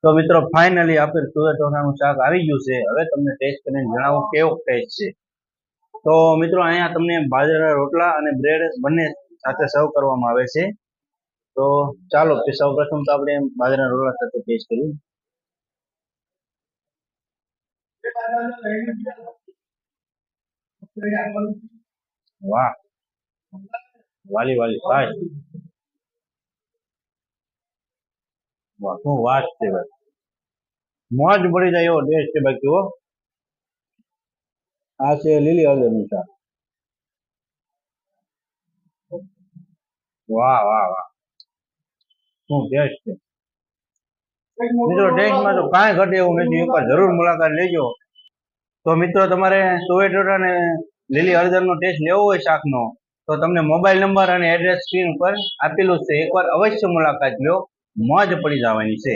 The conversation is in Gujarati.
તો મિત્રો ફાઇનલી આપણે તુવેર ટોટાનું શાક આવી ગયું છે. હવે તમને ટેસ્ટ કરીને જણાવું કેવો ટેસ્ટ છે. તો મિત્રો અહીંયા તમને બાજરાના રોટલા અને બ્રેડ બંને સાથે સર્વ કરવામાં આવે છે. તો ચાલો સૌ પ્રથમ તો આપણે બાજરાના રોટલા સાથે ટેસ્ટ કરીએ. વાહ, વાલી વાલી ભાઈ, વાહ શું વાત છે ભાઈ, મોજ પડી જાય એવો ટેસ્ટ છે બાકી હો. આ છે લીલી હળદરનું શાક. વાહ વાહ વાહ, શું ટેસ્ટ છે મિત્રો. ટેસ્ટમાં તો કાંઈ ઘટે એવું નથી, એકવાર જરૂર મુલાકાત લેજો. તો મિત્રો તમારે તુવેર ટોટા અને લીલી હળદરનો ટેસ્ટ લેવો હોય શાકનો, તો તમને મોબાઈલ નંબર અને એડ્રેસ સ્ક્રીન ઉપર આપેલું છે. એકવાર અવશ્ય મુલાકાત લો, મોજ પડી જવાની છે.